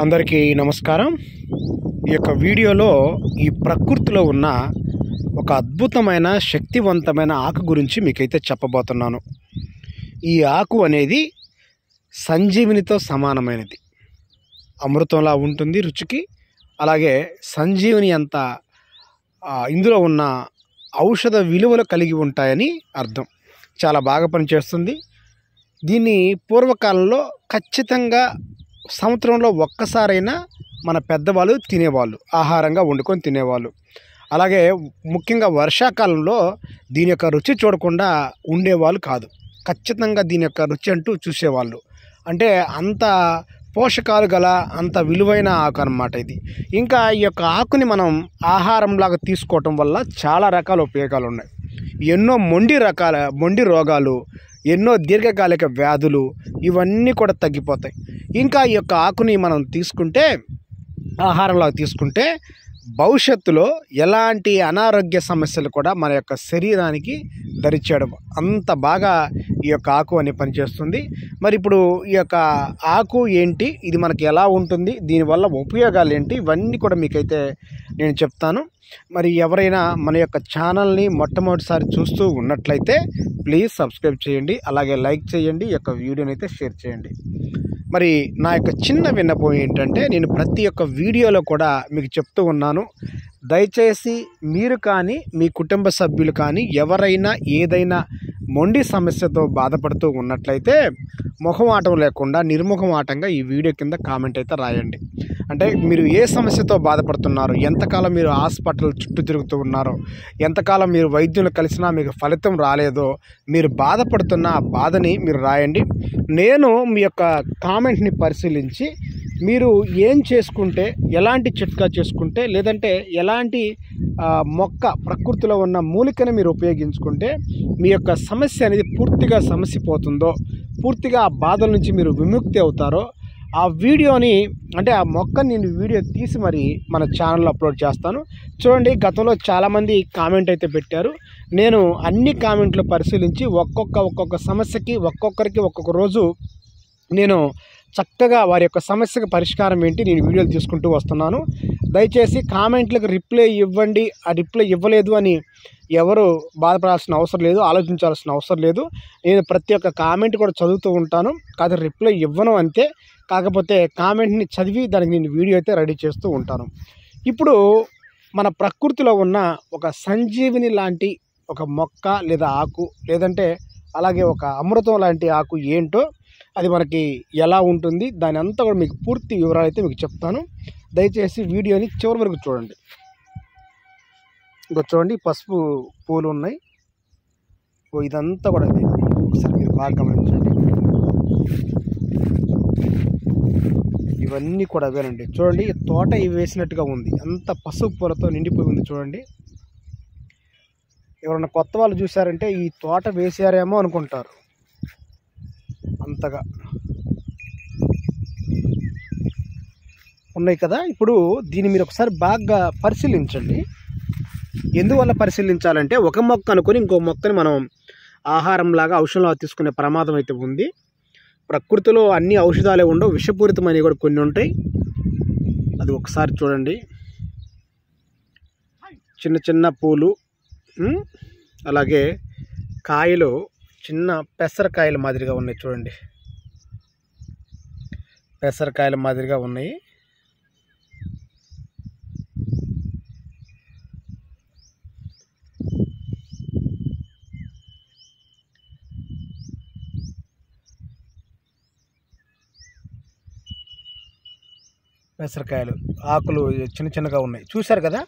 అందరికీ నమస్కారం। ఈ యొక్క వీడియోలో ఈ ప్రకృతిలో ఉన్న ఒక అద్భుతమైన శక్తివంతమైన ఆకు గురించి మీకైతే చెప్పబోతున్నాను। ఈ ఆకు అనేది సంజీవినితో సమానమైనది, అమృతంలా ఉంటుంది రుచికి। అలాగే సంజీవిని అంత ఇందులో ఉన్న ఔషధ విలువలు కలిగి ఉంటాయని అర్థం। చాలా బాగా పనిచేస్తుంది। దీన్ని పూర్వకాలంలో ఖచ్చితంగా సంవత్సరంలో ఒక్కసారైనా మన పెద్దవాళ్ళు తినేవాళ్ళు, ఆహారంగా వండుకొని తినేవాళ్ళు। అలాగే ముఖ్యంగా వర్షాకాలంలో దీని యొక్క రుచి చూడకుండా ఉండేవాళ్ళు కాదు, ఖచ్చితంగా దీని యొక్క రుచి అంటూ చూసేవాళ్ళు। అంటే అంత పోషకాలు గల అంత విలువైన ఆకు అన్నమాట ఇది। ఇంకా ఈ యొక్క ఆకుని మనం ఆహారంలాగా తీసుకోవటం వల్ల చాలా రకాల ఉపయోగాలు ఉన్నాయి। ఎన్నో మొండి రోగాలు, ఎన్నో దీర్ఘకాలిక వ్యాధులు ఇవన్నీ కూడా తగ్గిపోతాయి। ఇంకా ఈ యొక్క ఆకుని మనం తీసుకుంటే, ఆహారంలాగా తీసుకుంటే భవిష్యత్తులో ఎలాంటి అనారోగ్య సమస్యలు కూడా మన యొక్క శరీరానికి దరిచేయడం అంత బాగా ఈ యొక్క ఆకు అని పనిచేస్తుంది। మరి ఇప్పుడు ఈ యొక్క ఆకు ఏంటి, ఇది మనకి ఎలా ఉంటుంది, దీనివల్ల ఉపయోగాలు ఏంటి, ఇవన్నీ కూడా మీకైతే నేను చెప్తాను। మరి ఎవరైనా మన యొక్క ఛానల్ని మొట్టమొదటిసారి చూస్తూ ఉన్నట్లయితే ప్లీజ్ సబ్స్క్రైబ్ చేయండి, అలాగే లైక్ చేయండి, ఈ యొక్క వీడియోని అయితే షేర్ చేయండి। మరి నా యొక్క చిన్న విన్నపం ఏంటంటే, నేను ప్రతి ఒక్క వీడియోలో కూడా మీకు చెప్తూ ఉన్నాను, దయచేసి మీరు కానీ మీ కుటుంబ సభ్యులు కానీ ఎవరైనా ఏదైనా మొండి సమస్యతో బాధపడుతూ ఉన్నట్లయితే మొహమాటం లేకుండా నిర్ముఖమాటంగా ఈ వీడియో కింద కామెంట్ అయితే రాయండి। అంటే మీరు ఏ సమస్యతో బాధపడుతున్నారు, ఎంతకాలం మీరు హాస్పిటల్ చుట్టూ తిరుగుతూ ఉన్నారో, ఎంతకాలం మీరు వైద్యులు కలిసినా మీకు ఫలితం రాలేదో, మీరు బాధపడుతున్న ఆ బాధని మీరు రాయండి। నేను మీ యొక్క కామెంట్ని పరిశీలించి మీరు ఏం చేసుకుంటే, ఎలాంటి చిట్కా చేసుకుంటే, లేదంటే ఎలాంటి మొక్క ప్రకృతిలో ఉన్న మూలికను మీరు ఉపయోగించుకుంటే మీ యొక్క సమస్య అనేది పూర్తిగా సమసిపోతుందో, పూర్తిగా ఆ బాధల నుంచి మీరు విముక్తి అవుతారో, ఆ వీడియోని అంటే ఆ మొక్కని నేను వీడియో తీసి మరి మన ఛానల్లో అప్లోడ్ చేస్తాను। చూడండి, గతంలో చాలామంది కామెంట్ అయితే పెట్టారు। నేను అన్ని కామెంట్లు పరిశీలించి ఒక్కొక్క సమస్యకి ఒక్కొక్కరికి ఒక్కొక్క రోజు నేను చక్కగా వారి యొక్క సమస్యకు పరిష్కారం ఏంటి నేను వీడియోలు తీసుకుంటూ వస్తున్నాను। దయచేసి కామెంట్లకు రిప్లై ఇవ్వండి, ఆ రిప్లై ఇవ్వలేదు అని ఎవరు బాధపడాల్సిన అవసరం లేదు, ఆలోచించాల్సిన అవసరం లేదు। నేను ప్రతి ఒక్క కామెంట్ కూడా చదువుతూ ఉంటాను, కాదు రిప్లై ఇవ్వను అంతే। కాకపోతే కామెంట్ని చదివి దానికి నేను వీడియో అయితే రెడీ చేస్తూ ఉంటాను। ఇప్పుడు మన ప్రకృతిలో ఉన్న ఒక సంజీవిని లాంటి ఒక మొక్క లేదా ఆకు, లేదంటే అలాగే ఒక అమృతం లాంటి ఆకు ఏంటో, అది మనకి ఎలా ఉంటుంది, దాని అంతా కూడా మీకు పూర్తి వివరాలు అయితే మీకు చెప్తాను। దయచేసి వీడియోని చివరి వరకు చూడండి। ఇంకా చూడండి, పసుపు పూలు ఉన్నాయి, ఇదంతా కూడా అది ఒకసారి మీరు బాగా గమనించండి, ఇవన్నీ కూడా అవేనండి। చూడండి, తోట ఇవి వేసినట్టుగా ఉంది, అంత పసుపు పూలతో నిండిపోయి ఉంది చూడండి। ఎవరన్నా కొత్త వాళ్ళు చూసారంటే ఈ తోట వేసారేమో అనుకుంటారు, అంతగా ఉన్నాయి కదా। ఇప్పుడు దీన్ని మీరు ఒకసారి బాగా పరిశీలించండి। ఎందువల్ల పరిశీలించాలంటే, ఒక మొక్క అనుకొని ఇంకో మొక్కని మనం ఆహారంలాగా ఔషధంలాగా తీసుకునే ప్రమాదం అయితే ఉంది। ప్రకృతిలో అన్ని ఔషధాలే ఉండవు, విషపూరితమైనవి కూడా కొన్ని ఉంటాయి। అది ఒకసారి చూడండి, చిన్న చిన్న పూలు, అలాగే కాయలు చిన్న పెసరకాయల మాదిరిగా ఉన్నాయి చూడండి, పెసరకాయల మాదిరిగా ఉన్నాయి। పెసరకాయలు ఆకులు చిన్న చిన్నగా ఉన్నాయి, చూశారు కదా।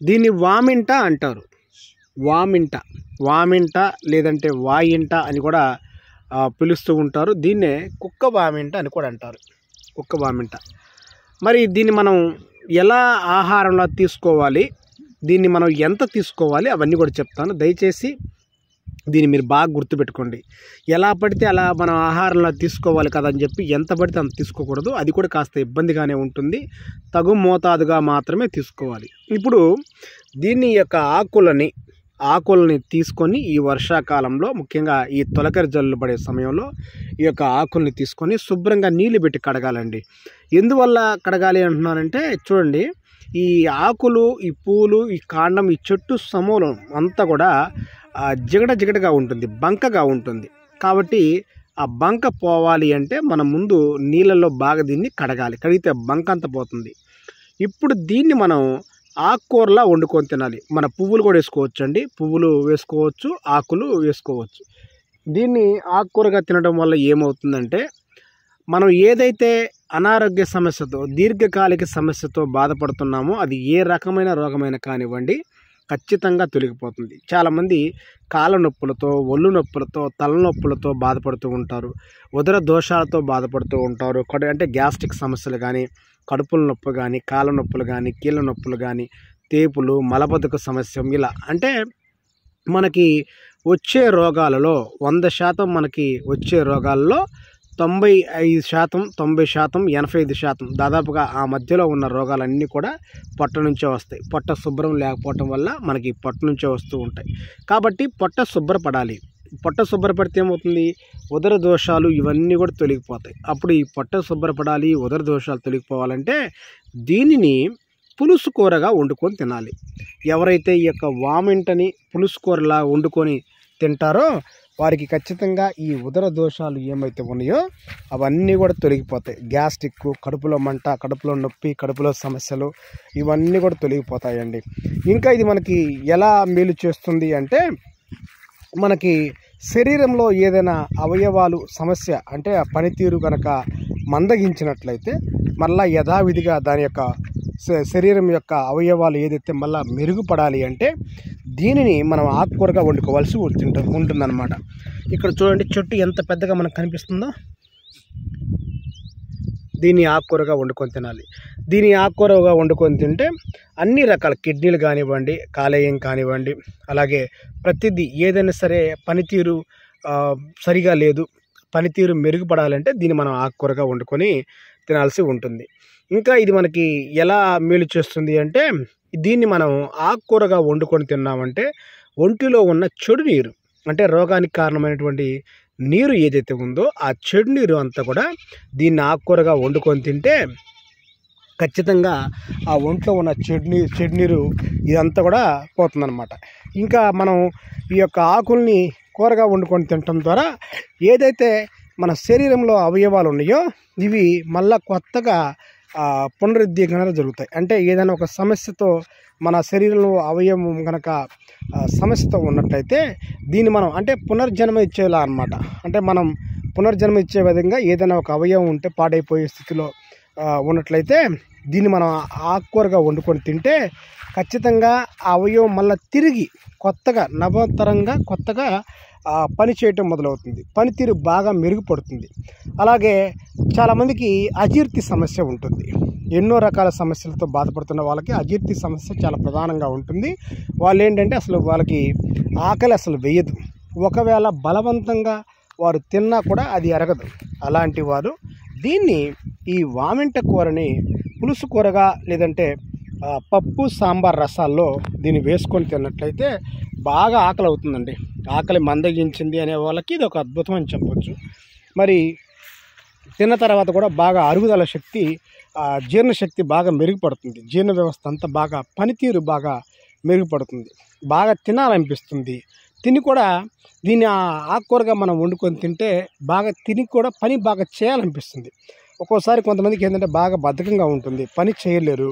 దీన్ని వామింట అంటారు, వామింట లేదంటే వాయింట అని కూడా పిలుస్తూ ఉంటారు। దీన్నే కుక్క వామింట అని కూడా అంటారు, కుక్క వామింట। మరి దీన్ని మనం ఎలా ఆహారంలో తీసుకోవాలి, దీన్ని మనం ఎంత తీసుకోవాలి, అవన్నీ కూడా చెప్తాను। దయచేసి దీన్ని మీరు బాగా గుర్తుపెట్టుకోండి। ఎలా పడితే అలా మనం ఆహారంలో తీసుకోవాలి కదా అని చెప్పి ఎంత పడితే అంత తీసుకోకూడదు, అది కూడా కాస్త ఇబ్బందిగానే ఉంటుంది, తగు మోతాదుగా మాత్రమే తీసుకోవాలి। ఇప్పుడు దీన్ని యొక్క ఆకుల్ని తీసుకొని ఈ వర్షాకాలంలో ముఖ్యంగా ఈ తొలకరి జల్లులు పడే సమయంలో ఈ యొక్క ఆకుల్ని తీసుకొని శుభ్రంగా నీళ్లు పెట్టి కడగాలండి. ఎందువల్ల కడగాలి అంటున్నానంటే చూడండి, ఈ ఆకులు, ఈ పూలు, ఈ కాండం, ఈ చెట్టు సమూలం అంతా కూడా జిగటగా ఉంటుంది, బంకగా ఉంటుంది. కాబట్టి ఆ బంక పోవాలి అంటే మనం ముందు నీళ్ళల్లో బాగా దీన్ని కడగాలి. కడిగితే బంక అంతా పోతుంది. ఇప్పుడు దీన్ని మనం ఆకుకూరలా వండుకొని తినాలి. మన పువ్వులు కూడా వేసుకోవచ్చు అండి, పువ్వులు వేసుకోవచ్చు, ఆకులు వేసుకోవచ్చు. దీన్ని ఆకుకూరగా తినడం వల్ల ఏమవుతుందంటే మనం ఏదైతే అనారోగ్య సమస్యతో, దీర్ఘకాలిక సమస్యతో బాధపడుతున్నామో అది ఏ రకమైన రోగమైనా కానివ్వండి ఖచ్చితంగా తొలగిపోతుంది. చాలామంది కాళ్ళ నొప్పులతో, ఒళ్ళు నొప్పులతో, తలనొప్పులతో బాధపడుతూ ఉంటారు, ఉదర దోషాలతో బాధపడుతూ ఉంటారు. అంటే గ్యాస్ట్రిక్ సమస్యలు కానీ, కడుపుల నొప్పి కానీ, కాళ్ళ నొప్పులు కానీ, కీళ్ళ నొప్పులు కానీ, తేపులు, మలబద్ధక సమస్య, ఇలా అంటే మనకి వచ్చే రోగాలలో 100% మనకి వచ్చే రోగాల్లో 95%, 90%, 85% దాదాపుగా ఆ మధ్యలో ఉన్న రోగాలన్నీ కూడా పొట్ట నుంచే వస్తాయి. పొట్ట శుభ్రం లేకపోవటం వల్ల మనకి పొట్ట నుంచే వస్తూ ఉంటాయి. కాబట్టి పొట్ట శుభ్రపడాలి. పొట్ట శుభ్రపడితే ఏమవుతుంది, ఉదర దోషాలు ఇవన్నీ కూడా తొలగిపోతాయి. అప్పుడు ఈ పొట్ట శుభ్రపడాలి, ఉదర దోషాలు తొలగిపోవాలంటే దీనిని పులుసు కూరగా వండుకొని తినాలి. ఎవరైతే ఈ యొక్క వామింటని పులుసు కూరలా వండుకొని తింటారో వారికి ఖచ్చితంగా ఈ ఉదర దోషాలు ఏమైతే ఉన్నాయో అవన్నీ కూడా తొలగిపోతాయి. గ్యాస్ట్రిక్, కడుపులో మంట, కడుపులో నొప్పి, కడుపులో సమస్యలు ఇవన్నీ కూడా తొలగిపోతాయండి. ఇంకా ఇది మనకి ఎలా మేలు చేస్తుంది అంటే మనకి శరీరంలో ఏదైనా అవయవాలు సమస్య అంటే ఆ పనితీరు కనుక మందగించినట్లయితే మళ్ళీ యథావిధిగా దాని యొక్క శరీరం యొక్క అవయవాలు ఏదైతే మళ్ళీ మెరుగుపడాలి అంటే దీనిని మనం ఆకుకూరగా వండుకోవాల్సి ఉంటుందన్నమాట. ఇక్కడ చూడండి, చెట్టు ఎంత పెద్దగా మనకు కనిపిస్తుందో. దీన్ని ఆకుకూరగా వండుకొని తినాలి. దీన్ని ఆకుకూరగా వండుకొని తింటే అన్ని రకాల కిడ్నీలు కానివ్వండి, కాలేయం కానివ్వండి, అలాగే ప్రతిదీ ఏదైనా సరే పనితీరు సరిగా లేదు, పనితీరు మెరుగుపడాలంటే దీన్ని మనం ఆకుకూరగా వండుకొని తినాల్సి ఉంటుంది. ఇంకా ఇది మనకి ఎలా మేలు చేస్తుంది అంటే దీన్ని మనం ఆకుకూరగా వండుకొని తిన్నామంటే ఒంటిలో ఉన్న చెడు నీరు, అంటే రోగానికి కారణమైనటువంటి నీరు ఏదైతే ఉందో ఆ చెడు నీరు అంతా కూడా దీన్ని ఆకుకూరగా వండుకొని తింటే ఖచ్చితంగా ఆ ఒంట్లో ఉన్న చెడు నీరు ఇదంతా కూడా పోతుందన్నమాట. ఇంకా మనం ఈ యొక్క ఆకుల్ని కూరగా వండుకొని తినటం ద్వారా ఏదైతే మన శరీరంలో అవయవాలు ఉన్నాయో ఇవి మళ్ళా కొత్తగా పునరుద్ధీకరణ జరుగుతాయి. అంటే ఏదైనా ఒక సమస్యతో మన శరీరంలో అవయవం కనుక సమస్యతో ఉన్నట్లయితే దీన్ని మనం అంటే పునర్జన్మ ఇచ్చేలా అన్నమాట. అంటే మనం పునర్జన్మ ఇచ్చే విధంగా ఏదైనా ఒక అవయవం ఉంటే పాడైపోయే స్థితిలో ఉన్నట్లయితే దీన్ని మనం ఆకుకూరగా వండుకొని తింటే ఖచ్చితంగా ఆ అవయవం మళ్ళీ తిరిగి కొత్తగా నవతరంగా కొత్తగా పని చేయటం మొదలవుతుంది, పనితీరు బాగా మెరుగుపడుతుంది. అలాగే చాలామందికి అజీర్తి సమస్య ఉంటుంది. ఎన్నో రకాల సమస్యలతో బాధపడుతున్న వాళ్ళకి అజీర్తి సమస్య చాలా ప్రధానంగా ఉంటుంది. వాళ్ళు ఏంటంటే అసలు వాళ్ళకి ఆకలి అసలు వేయదు, ఒకవేళ బలవంతంగా వారు తిన్నా కూడా అది అరగదు. అలాంటి వారు దీన్ని ఈ వామింట కూరని పులుసు కూరగా లేదంటే పప్పు సాంబార్ రసాల్లో దీన్ని వేసుకొని తిన్నట్లయితే బాగా ఆకలి అవుతుందండి. ఆకలి మందగించింది అనే వాళ్ళకి ఇది ఒక అద్భుతం అని చెప్పొచ్చు. మరి తిన్న తర్వాత కూడా బాగా అరుగుదల శక్తి, జీర్ణశక్తి బాగా మెరుగుపడుతుంది. జీర్ణ వ్యవస్థ అంతా బాగా పనితీరు బాగా మెరుగుపడుతుంది, బాగా తినాలనిపిస్తుంది. తిని కూడా దీన్ని ఆకుకూరగా మనం వండుకొని తింటే బాగా తిని కూడా పని బాగా చేయాలనిపిస్తుంది. ఒక్కోసారి కొంతమందికి ఏంటంటే బాగా బద్ధకంగా ఉంటుంది, పని చేయలేరు,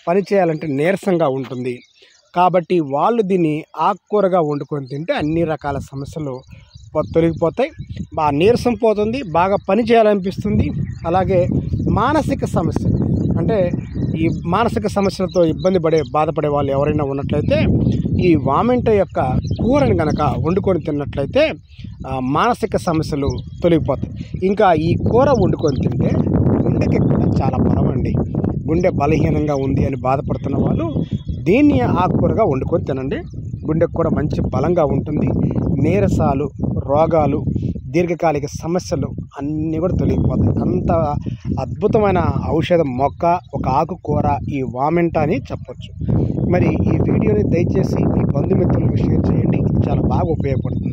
పని చేయాలంటే నీరసంగా ఉంటుంది. కాబట్టి వాళ్ళు దీన్ని ఆకుకూరగా వండుకొని తింటే అన్ని రకాల సమస్యలు తొలగిపోతాయి, బాగా నీరసం పోతుంది, బాగా పని చేయాలనిపిస్తుంది. అలాగే మానసిక సమస్యలు అంటే ఈ మానసిక సమస్యలతో బాధపడే వాళ్ళు ఎవరైనా ఉన్నట్లయితే ఈ వామింట యొక్క కూరని కనుక వండుకొని తిన్నట్లయితే మానసిక సమస్యలు తొలగిపోతాయి. ఇంకా ఈ కూర వండుకొని తింటే గుండెకి కూడా చాలా బలం అండి. గుండె బలహీనంగా ఉంది అని బాధపడుతున్న వాళ్ళు దీన్ని ఆకుకూరగా వండుకొని తినండి. గుండెకు కూడా మంచి బలంగా ఉంటుంది. నీరసాలు, రోగాలు దీర్ఘకాలిక సమస్యలు అన్నీ కూడా తొలగిపోతాయి. అంత అద్భుతమైన ఔషధ మొక్క, ఒక ఆకుకూర ఈ వామెంట అని చెప్పొచ్చు. మరి ఈ వీడియోని దయచేసి మీ బంధుమిత్రులకు షేర్ చేయండి. ఇది చాలా బాగా ఉపయోగపడుతుంది.